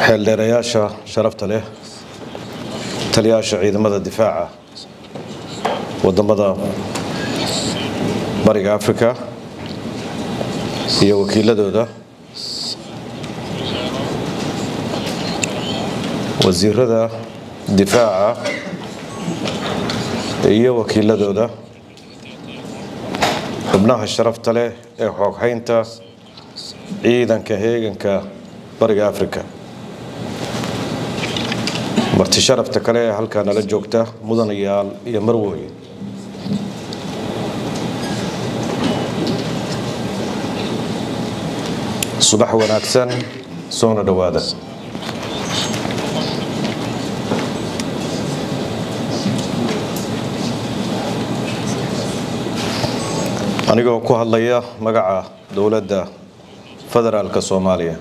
xeeldheerayaasha sharafta leh taliyaasha ciidamada difaaca wadamada bariga Afrika iyo wakiiladooda wasiirada difaaca iyo wakiiladooda xubnaha sharafta leh ee xooghaynta ciidanka heeganka bariga Afrika marti sharafta kale ee halka nala joogta mudanayaal iyo marwooyin subax wanaagsan soo dhawaada anigoo ku hadlaya magaca dawladda federaalka Soomaaliya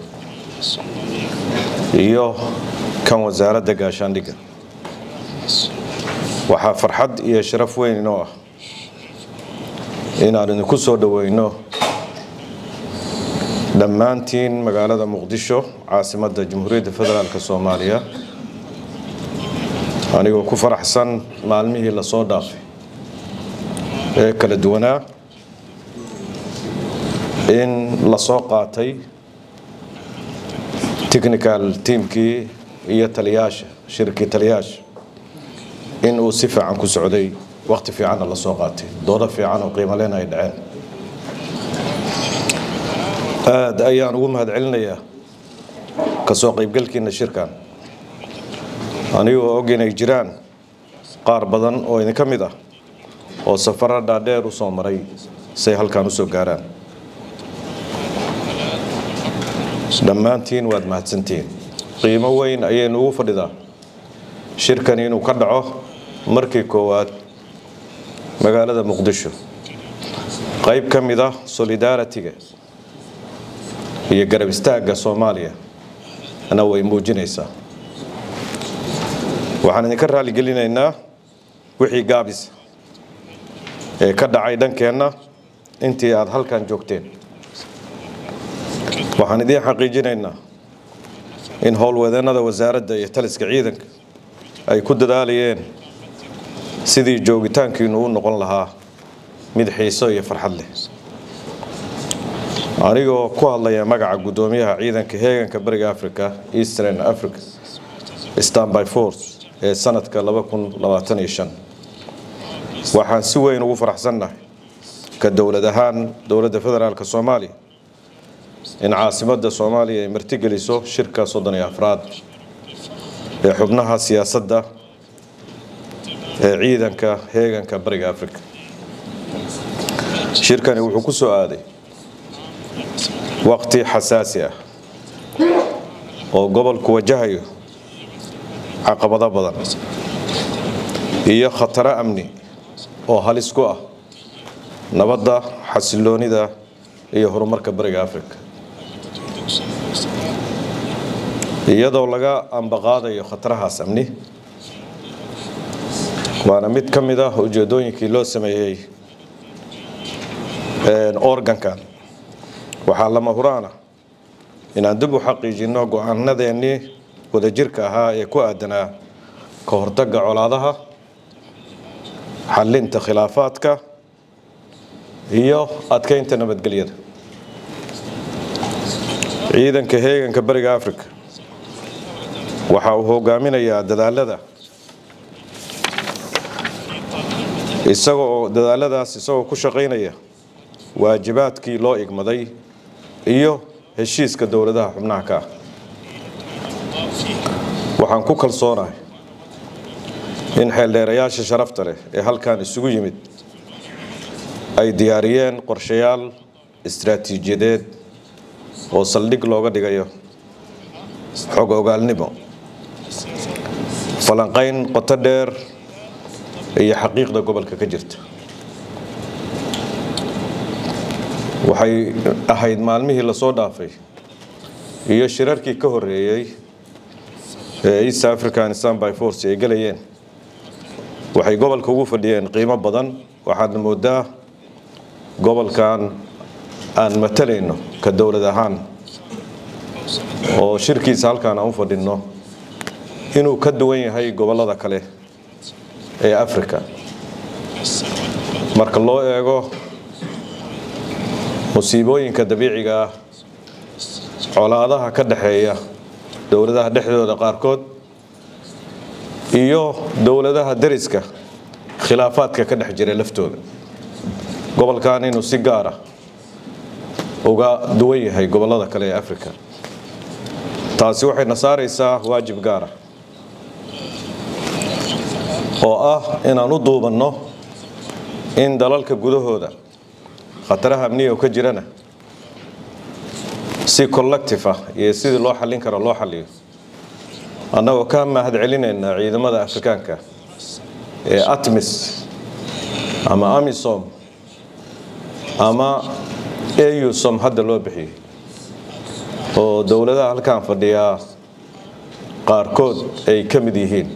iyo kan wasaaradda gaashaandhigga waxa farxad iyo sharaf weyn inoo ah inaan idinku soo dhaweyno dhammaantiin magaalada Muqdisho caasimadda Jamhuuriyadda Federaalka Soomaaliya anigoo ku faraxsan maalmihii la soo dhaafay ee kala duwanaa in la soo qaatay technical teamkii iyo taliyaasha shirkii taliyaasha in uu si fiican ku socday waqti fiican la soo qaatay doodo fiican oo qiimo leh ay dhaceen aad ayaan ugu mahadcelinayaa ka soo qaybgalkiina shirkan anigoo og inay jiraan qaar badan oo idin ka mid ah oo safar dheer u soo maray say halkan u soo gaaraan dhammaantiin waad mahadsantiin qiimo weyn ayaynu ugu fadhidaa shirkan inuu ka dhaco markii koowaad magaalada Muqdisho qayb ka mid ah solidarity-ga iyo garab istaagga Soomaaliya ana way muujinaysaa waxaan idinka raali gelinaynaa wixii gaabis ee ka dhacay dhankeena intii aad halkan joogteen waxaan idin xaqiijinaynaa in howlwadeennada wasaaradda iyo taliska ciidanka ay ku dadaalayeen sidii joogitaankiinu u noqon lahaa mid xiiso iyo farxad leh anigoo ku hadlaya magaca gudoomiyaha ciidanka heeganka bariga Afrika Eastern Africa Standby Force ee sanadka 2025 waxaan si weyn ugu faraxsanahay ka dawlad ahaan dawladda federaalka Soomaaliya in caasimadda Soomaaliya ay martigeliso shirka 34 ee xubnaha siyaasadda ee ciidanka heeganka bariga Afrika shirkani wuxuu ku soo aaday waqti xasaasi ah oo gobolku wajahayo caqabado badan iyo khatar amni oo halis ku ah nabadda xasiloonida iyo horumarka bariga Afrika iyadoo laga ambaqaadayo khatarahaas amni waana mid ka mid ah ujeedooyinkii loo sameeyay organkan waxaa lama huraan ah inaan dib u xaqiijino go'aanadeennii wadajirka ahaa ee ku aadanaa ka hortagga colaadaha xallinta khilaafaadka iyo adkeynta nabadgelyada ciidanka heeganka bariga Afrika waxa uu hogaaminayaa dadaalada isagoo ku shaqeynaya waajibaadkii loo igmaday iyo heshiiska dawladaha xubnaha ka waxaan ku kalsoonahay in xeeldheerayaasha sharafta leh ee halkan isugu yimid ay diyaariyeen qorshayaal istiraatiijiyadeed oo saldhig looga dhigayo xog ogaalnimo falanqayn qoto dheer iyo xaqiiqda gobolka ka jirta waxay ahayd maalmihii la soo dhaafay iyo shirarkii ka horeeyay ee East African Standby Force ay galayeen waxay gobolka ugu fadhiyeen qiimo badan waxaad moodaa gobolkan aan matalayno ka dawlad ahaan oo shirkiisa halkaan aan u fadhino inuu ka duwan yahay gobollada kale ee Afrika marka loo eego musiibooyinka dabiiciga ah colaadaha ka dhaxeeya dawladaha dhexdooda qaarkood iyo dawladaha dariska khilaafaadka ka dhex jira laftooda gobolkan inuu si gaar ah uga duwan yahay gobollada kale ee Afrika taasi waxay nasaaraysaa waajib gaar ah oo ah inaan u duubanno in dalalka gudahooda khataraha amniga ka jirana si collective ah iyo sidii loo xallin karo loo xalliyo annagoo ka mahad celinayna ciidamada Afrikaanka ee ATMIS ama AMISOM ama AUSOM hadda loo bixiyay oo dawladaha halkaan fadhiya qaarkood ay ka mid yihiin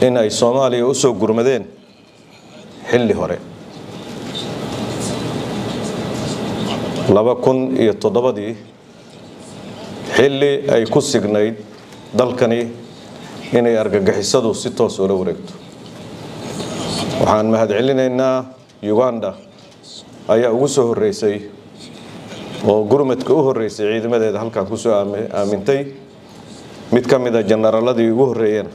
in ay Soomaaliya u soo gurmadeen xilli hore 2007 xilli ay ku signayd dalkani inay argagixisadu si toos u wareegto waxaan mahad celinaynaa Uganda ayaa ugu soo horeysay oo gurmadka u horeysay ciidamadeeda halkaan ku soo aamintay mid ka mid ah generaaladii ugu horeeyeen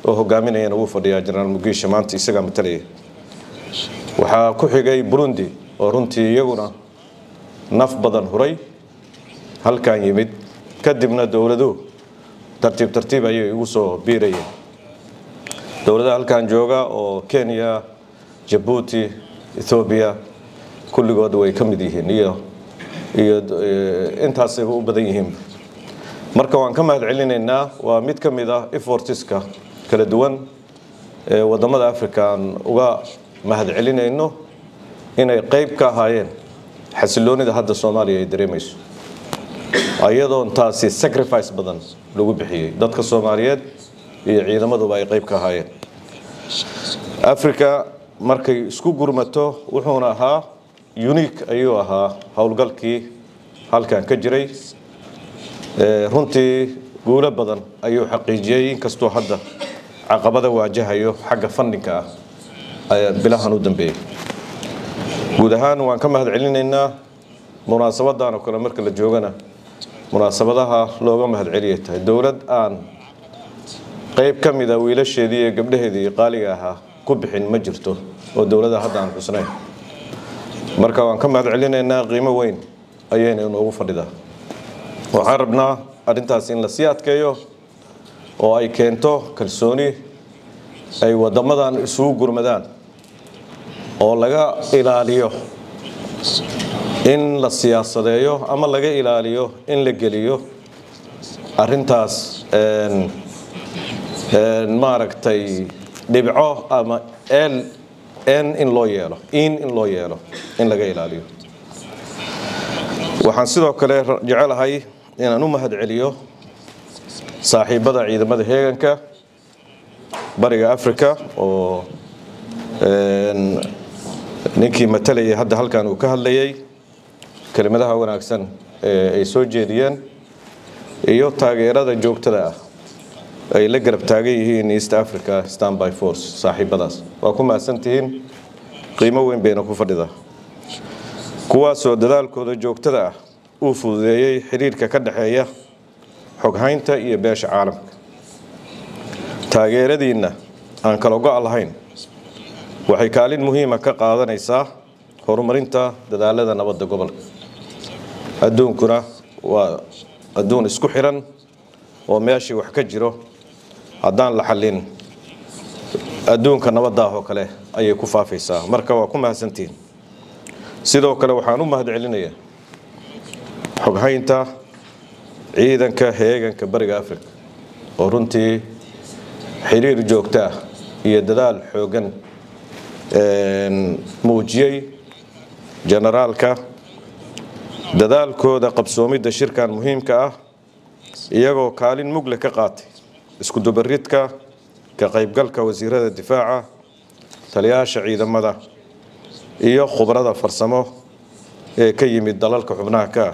oo hogaaminayeen ugu fadhiya General Mugisha maanta isaga matalay waxa ku xigay Burundi oo runtii iyaguna naf badan huray halkaan yimid kadibna dawladuhu tartiib ayay ugu soo biirayeen dawladaha halkaan jooga oo Kenya Djibouti Ethiopia kulligood way ka mid yihiin iyo intaas ay u badan yihiin marka waan ka mahad celinaynaa waa mid ka mid ah effortska kala duwan ee wadamada Afrika uga mahad celinayno inay qayb ka ahaayeen xasiloonida hadda Soomaaliya ay dareemayso ayadoo taasi sacrifice badan lagu bixiyay dadka Soomaaliyeed iyo ciidamaduba ay qayb ka ahaayeen Afrika markay isku gurmato wuxuuna ahaa unique ayuu ahaa hawlgalkii halkaan ka jiray runtii guulo badan ayuu xaqiijiyay inkastoo hadda caqabada waajahayo xagga fundinga ah bilahan u dambeeyay guud ahaan waan ka mahad celinaynaa munaasabadan oo kale marka la joogana munaasabadaha looga mahad celiyay tahay dawlad aan qayb ka mid ah wiilasheedii iyo gabdhaheedii qaaliga ahaa ku bixin ma jirto oo dawladda hadda aan xusnayn marka waan ka mahad celinaynaa qiimo weyn ayayna inoogu fadhidaa waxaan rabnaa arrintaas in la sii adkeeyo oo ay keento kalsooni ay wadamadan isugu gurmadaan oo laga ilaaliyo in la siyaasadeeyo ama laga ilaaliyo in la geliyo arrintaas maaragtay dhibco ama in loo yeelo in laga ilaaliyo waxaan sidoo kale jecelahay inaan u mahad celiyo saaxiibada ciidamada heeganka bariga Afrika oo ninkii matalaya hadda halkaan uu ka hadlayay kelimadaha wanaagsan ee ay soo jeediyeen iyo taageerada joogtada ah ay la garab taagan yihiin East Africa Standby Force saaxiibadaas waa ku mahadsantihiin qiimo weyn bayna ku fadhidaa kuwaas oo dadaalkooda joogtada ah uu fududeeyay xiriirka ka dhaxeeya xoghaynta iyo beesha caalamka taageeradiina aan kala go'an lahayn waxay kaalin muhiim ah ka qaadanaysaa horumarinta dadaalada nabadda gobolka adduunkuna waa adduun isku xiran oo meeshii wax ka jiro haddaan la xallin adduunka nabadda oo kale ayay ku faafaysaa marka waa ku mahadsantihiin sidoo kale waxaan u mahad celinayaa xoghaynta ciidanka heeganka bariga Afrika oo runtii xiriir joogto ah iyo dadaal xoogan muujiyay generaalka dadaalkooda qabsoomida shirkan muhiimka ah iyagoo kaalin mugle ka qaatay isku dubaridka ka qaybgalka wasiirada difaaca taliyaasha ciidamada iyo khubarada farsamo ee ka yimid dalalka xubnaha ka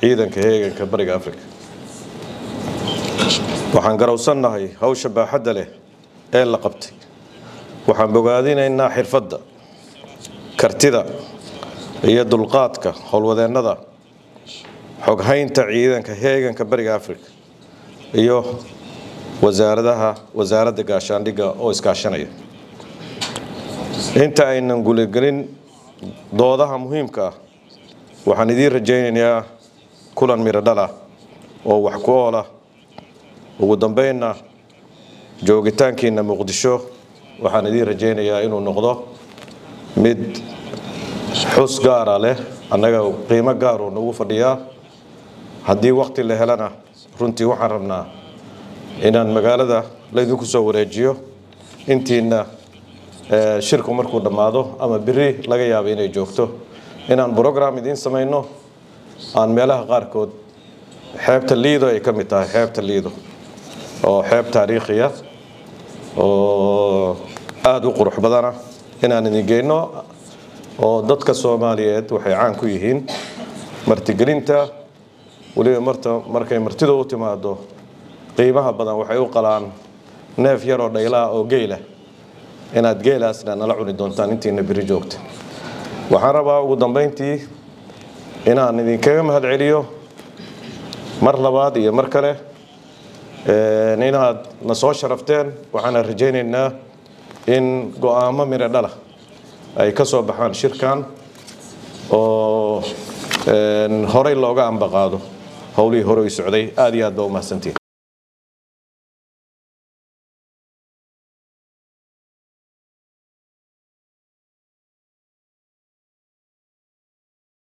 ciidanka heeganka bariga Afrika waxaan garowsannahay hawsha baaxadda leh ee la qabtay waxaan bogaadinaynaa xirfadda kartida iyo dulqaadka howlwadeennada xoghaynta ciidanka heeganka bariga Afrika iyo wasaaradda gaashaandhigga oo iskaashanaya inta aynan guulagelin doodaha muhiimka ah waxaan idin rajaynayaa kulan miro dhal ah oo wax ku ool ah ugu dambeynna joogitaankiina Muqdisho waxaan idin rajaynayaa inuu noqdo mid xus gaar ah leh annaga qiimo gaar ah nagu fadhiyaa haddii waqti la helana runtii waxaan rabnaa inaan magaalada laydinku soo wareejiyo intiina shirku markuu dhamaado ama biri laga yaabo inay joogto inaan program idin sameeyno aan meelaha qaarkood xeebta Liido ay ka mid tahay xeebta Liido oo xeeb taariikhiya oo aad u qurux badan inaan idin geeyno oo dadka Soomaaliyeed waxay caan ku yihiin martigelinta waliba markay martidu u timaado qiimaha badan waxay u qalaan neef yar oo dhayla oo geela inaad geelaasna nala cuni doontaan intiina biri joogta waxaan rabaa ugu dambeyntii inaan idinkaga mahadceliyo mar labaad iyo mar kale inaad na soo sharafteen waxaan rajaynaynaa in go'aamo miro dhal ah ay ka soo baxaan shirkan oo horey looga ambaqaado howlihii hore u socday aad iyo aad baa u mahadsantiin